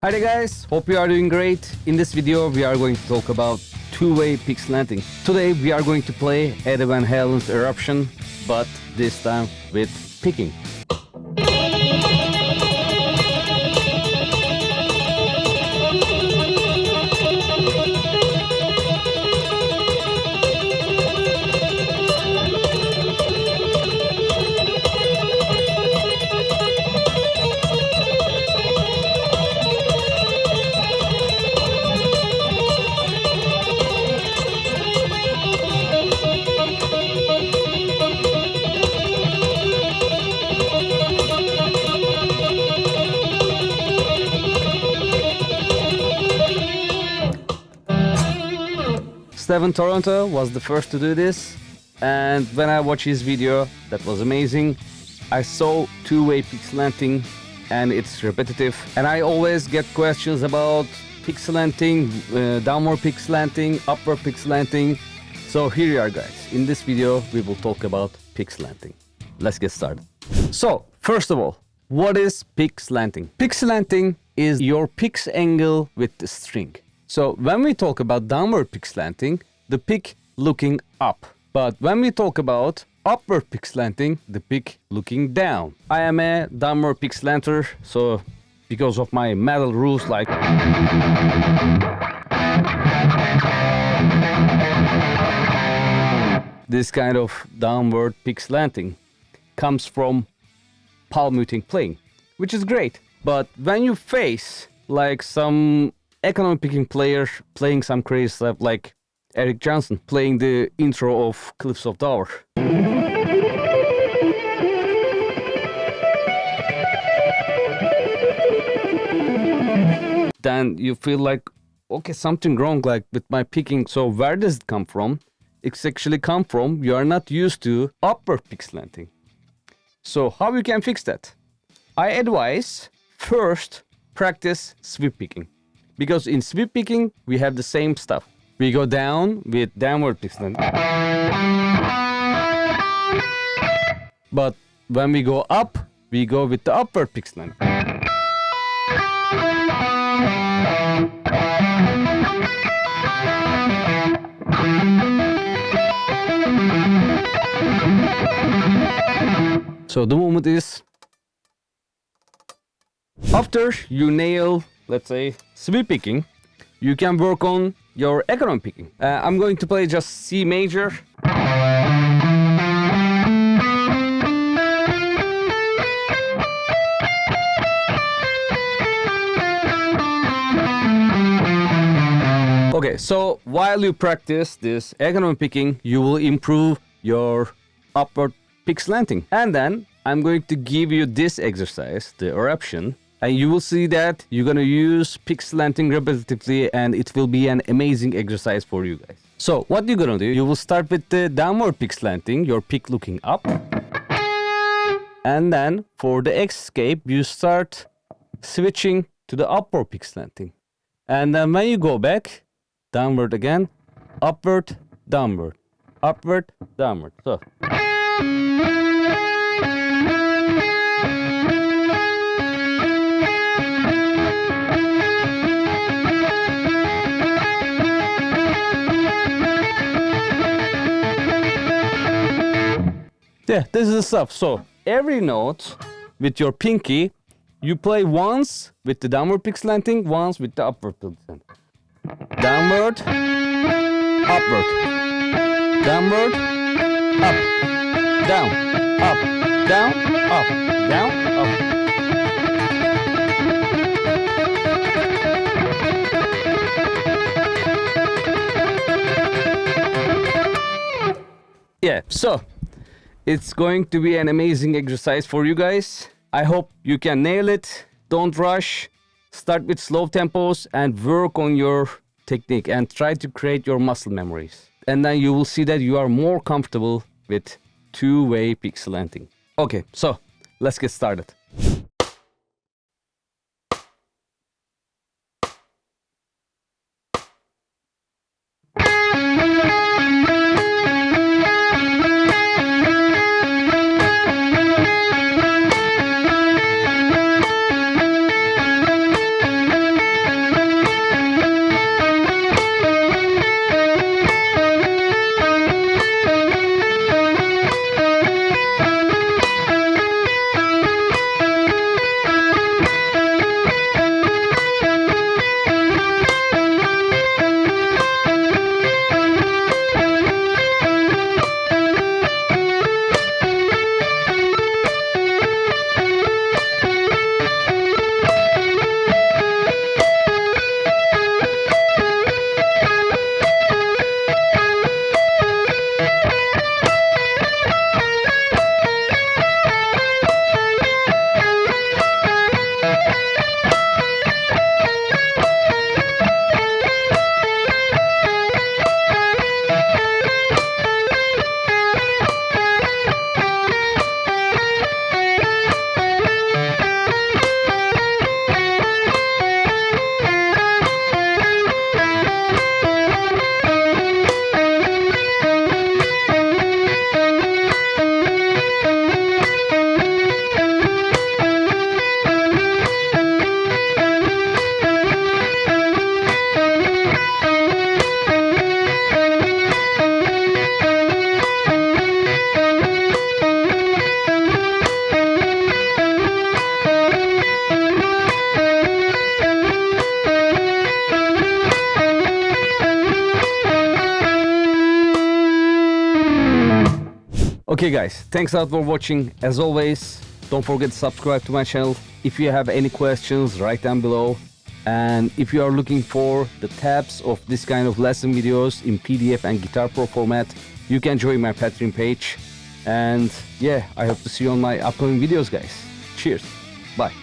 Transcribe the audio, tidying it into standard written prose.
Hi there guys, hope you are doing great. In this video we are going to talk about two-way pick slanting. Today we are going to play Eddie Van Halen's Eruption, but this time with picking. Stephan Taranto was the first to do this, and when I watched his video, that was amazing. I saw two-way pick slanting and it's repetitive, and I always get questions about pick slanting, downward pick slanting, upward pick slanting. So here you are guys, in this video we will talk about pick slanting. Let's get started. So first of all, what is pick slanting? Pick slanting is your pick's angle with the string. So when we talk about downward pick slanting, the pick looking up. But when we talk about upward pick slanting, the pick looking down. I am a downward pick slanter, so because of my metal rules like this kind of downward pick slanting comes from palm muting playing, which is great. But when you face like some economic picking player playing some crazy stuff like Eric Johnson playing the intro of Cliffs of Dover. Then you feel like, okay, something wrong like with my picking. So where does it come from? It's actually come from you are not used to upward pick slanting. So how you can fix that? I advise first practice sweep picking. Because in sweep picking, we have the same stuff. We go down with downward pick slanting. But when we go up, we go with the upward pick slanting. So the movement is, after you nail, let's say, sweep picking, you can work on your economic picking. I'm going to play just C major. Okay, so while you practice this economic picking, you will improve your upward pick slanting. And then I'm going to give you this exercise, the Eruption. And you will see that you're gonna use pick slanting repetitively, and it will be an amazing exercise for you guys. So what you're gonna do, you will start with the downward pick slanting, your pick looking up. And then for the escape, you start switching to the upward pick slanting. And then when you go back, downward again, upward, downward, upward, downward. So. Yeah, this is the stuff. So every note with your pinky, you play once with the downward pick slanting, once with the upward pick slanting. Downward, upward, downward, up, down, up, down, up, down, up. Yeah, so it's going to be an amazing exercise for you guys. I hope you can nail it. Don't rush. Start with slow tempos and work on your technique and try to create your muscle memories. And then you will see that you are more comfortable with two-way pick slanting. Okay, so let's get started. Okay guys, thanks a lot for watching. As always, don't forget to subscribe to my channel. If you have any questions, write down below. And if you are looking for the tabs of this kind of lesson videos in PDF and Guitar Pro format, you can join my Patreon page. And yeah, I hope to see you on my upcoming videos, guys. Cheers. Bye.